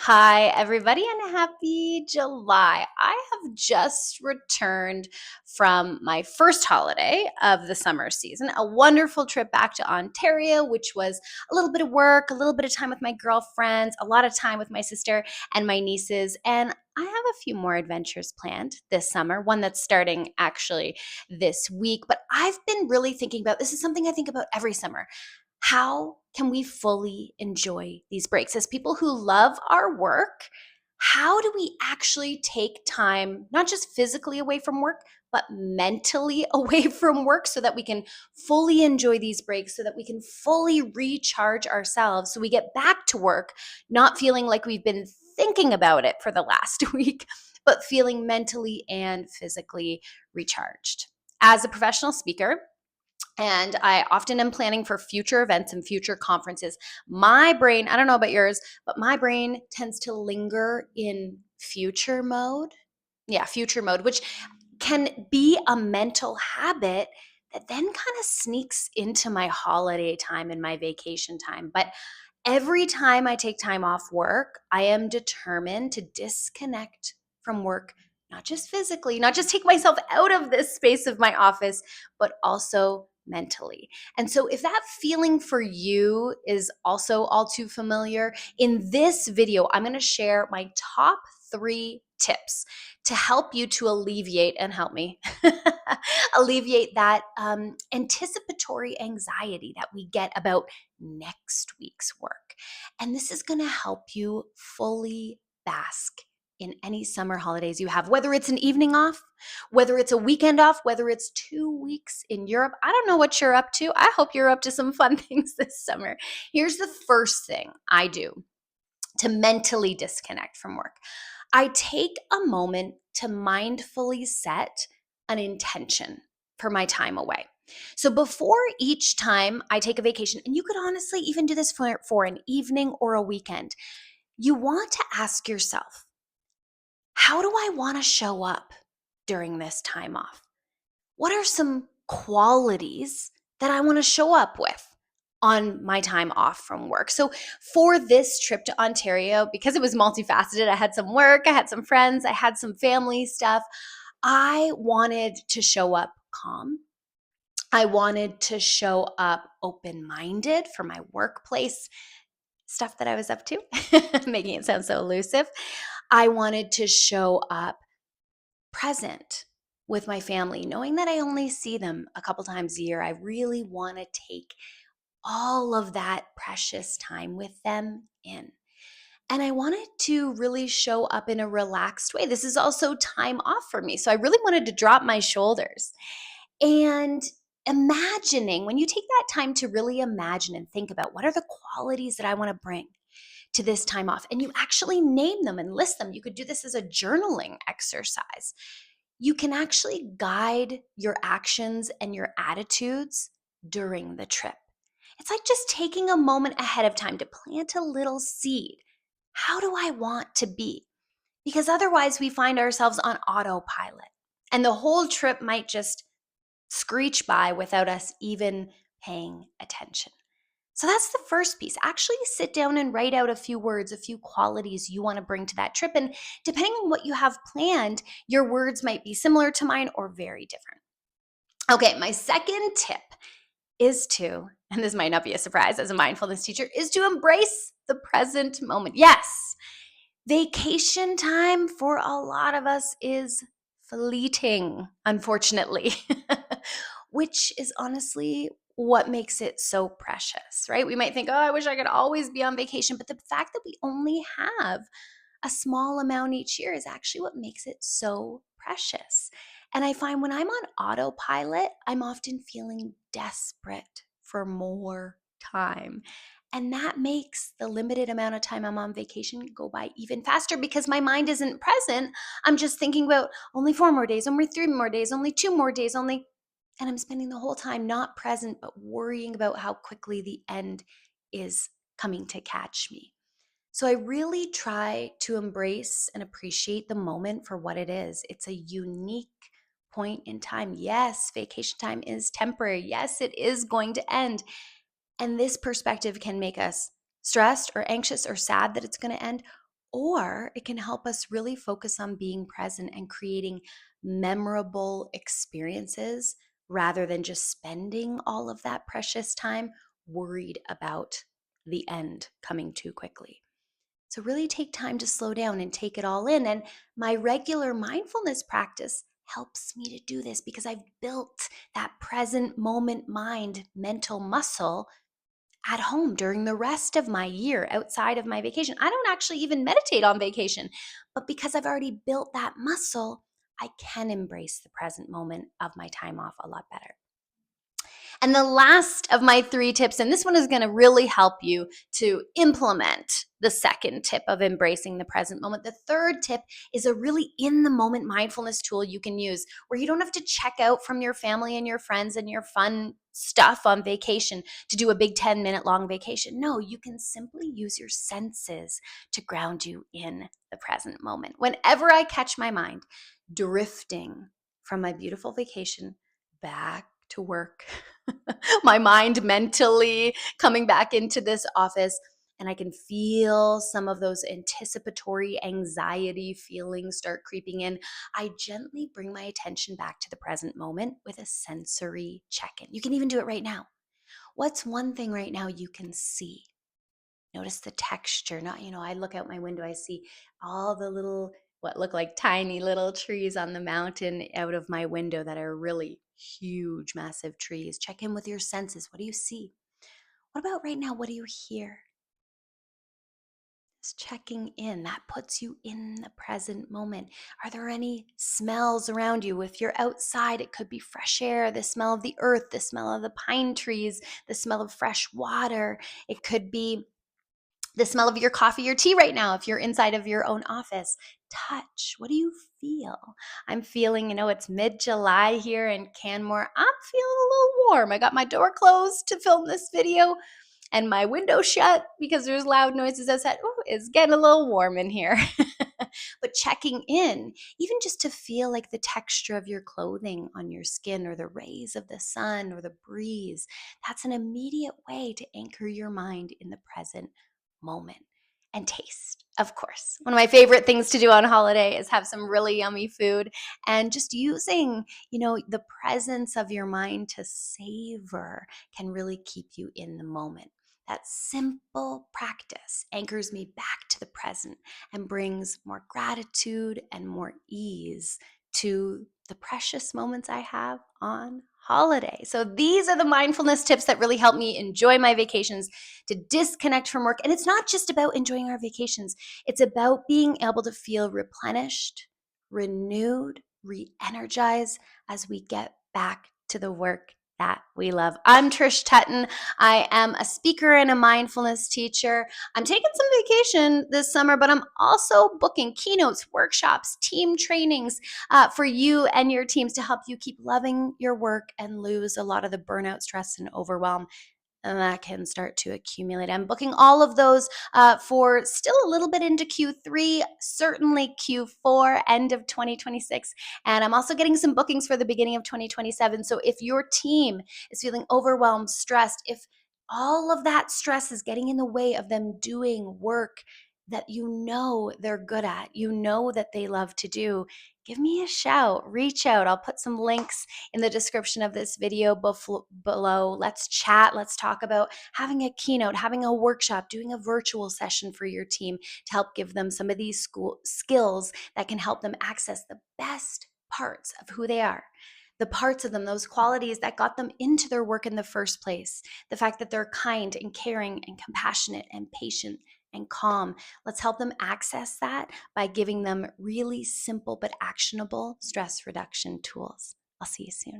Hi, everybody, and happy July. I have just returned from my first holiday of the summer season, a wonderful trip back to Ontario, which was a little bit of work, a little bit of time with my girlfriends, a lot of time with my sister and my nieces. And I have a few more adventures planned this summer, one that's starting actually this week. But I've been really thinking about this is something I think about every summer. How can we fully enjoy these breaks? As people who love our work, how do we actually take time, not just physically away from work, but mentally away from work so that we can fully enjoy these breaks, so that we can fully recharge ourselves, so we get back to work, not feeling like we've been thinking about it for the last week, but feeling mentally and physically recharged. As a professional speaker, and I often am planning for future events and future conferences. My brain, I don't know about yours, but my brain tends to linger in future mode. Yeah, future mode, which can be a mental habit that then kind of sneaks into my holiday time and my vacation time. But every time I take time off work, I am determined to disconnect from work, not just physically, not just take myself out of this space of my office, but also mentally. And so, if that feeling for you is also all too familiar, in this video, I'm going to share my top 3 tips to help you to alleviate and help me alleviate that anticipatory anxiety that we get about next week's work. And this is going to help you fully bask in any summer holidays you have, whether it's an evening off, whether it's a weekend off, whether it's 2 weeks in Europe. I don't know what you're up to. I hope you're up to some fun things this summer. Here's the first thing I do to mentally disconnect from work. I take a moment to mindfully set an intention for my time away. So before each time I take a vacation, and you could honestly even do this for an evening or a weekend, you want to ask yourself, how do I want to show up during this time off? What are some qualities that I want to show up with on my time off from work? So, for this trip to Ontario, because it was multifaceted, I had some work, I had some friends, I had some family stuff. I wanted to show up calm. I wanted to show up open minded for my workplace stuff that I was up to, making it sound so elusive. I wanted to show up present with my family, knowing that I only see them a couple times a year. I really want to take all of that precious time with them in. And I wanted to really show up in a relaxed way. This is also time off for me. So I really wanted to drop my shoulders. And imagining, when you take that time to really imagine and think about what are the qualities that I want to bring to this time off, and you actually name them and list them. You could do this as a journaling exercise. You can actually guide your actions and your attitudes during the trip. It's like just taking a moment ahead of time to plant a little seed. How do I want to be? Because otherwise, we find ourselves on autopilot, and the whole trip might just screech by without us even paying attention. So that's the first piece. Actually sit down and write out a few words, a few qualities you want to bring to that trip. And depending on what you have planned, your words might be similar to mine or very different. Okay, my second tip is to, and this might not be a surprise as a mindfulness teacher, is to embrace the present moment. Yes, vacation time for a lot of us is fleeting, unfortunately, which is honestly what makes it so precious, right? We might think, oh, I wish I could always be on vacation. But the fact that we only have a small amount each year is actually what makes it so precious. And I find when I'm on autopilot, I'm often feeling desperate for more time. And that makes the limited amount of time I'm on vacation go by even faster because my mind isn't present. I'm just thinking about only 4 more days, only 3 more days, only 2 more days, only. And I'm spending the whole time not present, but worrying about how quickly the end is coming to catch me. So I really try to embrace and appreciate the moment for what it is. It's a unique point in time. Yes, vacation time is temporary. Yes, it is going to end. And this perspective can make us stressed or anxious or sad that it's going to end, Or it can help us really focus on being present and creating memorable experiences rather than just spending all of that precious time worried about the end coming too quickly. So, really take time to slow down and take it all in. And my regular mindfulness practice helps me to do this because I've built that present moment mind mental muscle at home during the rest of my year outside of my vacation. I don't actually even meditate on vacation, but because I've already built that muscle, I can embrace the present moment of my time off a lot better. And the last of my 3 tips, and this one is going to really help you to implement the second tip of embracing the present moment. The third tip is a really in the moment mindfulness tool you can use where you don't have to check out from your family and your friends and your fun stuff on vacation to do a big 10-minute long vacation. No, you can simply use your senses to ground you in the present moment. Whenever I catch my mind drifting from my beautiful vacation back to work, my mind mentally coming back into this office, and I can feel some of those anticipatory anxiety feelings start creeping in, I gently bring my attention back to the present moment with a sensory check-in. You can even do it right now. What's one thing right now you can see? Notice the texture. Not, I look out my window, I see all the little, what look like tiny little trees on the mountain out of my window that are really huge, massive trees. Check in with your senses. What do you see? What about right now? What do you hear? Just checking in. That puts you in the present moment. Are there any smells around you? If you're outside, it could be fresh air, the smell of the earth, the smell of the pine trees, the smell of fresh water. It could be the smell of your coffee or tea right now if you're inside of your own office. Touch. What do you feel? I'm feeling, it's mid-July here in Canmore. I'm feeling a little warm. I got my door closed to film this video and my window shut because there's loud noises outside. Oh, it's getting a little warm in here. But checking in, even just to feel like the texture of your clothing on your skin or the rays of the sun or the breeze, that's an immediate way to anchor your mind in the present moment. And taste, of course. One of my favorite things to do on holiday is have some really yummy food and just using, the presence of your mind to savor can really keep you in the moment. That simple practice anchors me back to the present and brings more gratitude and more ease to the precious moments I have on holiday. So these are the mindfulness tips that really help me enjoy my vacations, to disconnect from work. And it's not just about enjoying our vacations. It's about being able to feel replenished, renewed, re-energized as we get back to the work that we love. I'm Trish Tutton. I am a speaker and a mindfulness teacher. I'm taking some vacation this summer, but I'm also booking keynotes, workshops, team trainings for you and your teams to help you keep loving your work and lose a lot of the burnout, stress, and overwhelm and that can start to accumulate. I'm booking all of those for still a little bit into Q3, certainly Q4, end of 2026. And I'm also getting some bookings for the beginning of 2027. So if your team is feeling overwhelmed, stressed, if all of that stress is getting in the way of them doing work that they're good at, that they love to do, give me a shout, reach out. I'll put some links in the description of this video below. Let's chat. Let's talk about having a keynote, having a workshop, doing a virtual session for your team to help give them some of these skills that can help them access the best parts of who they are. The parts of them, those qualities that got them into their work in the first place. The fact that they're kind and caring and compassionate and patient and calm. Let's help them access that by giving them really simple but actionable stress reduction tools. I'll see you soon.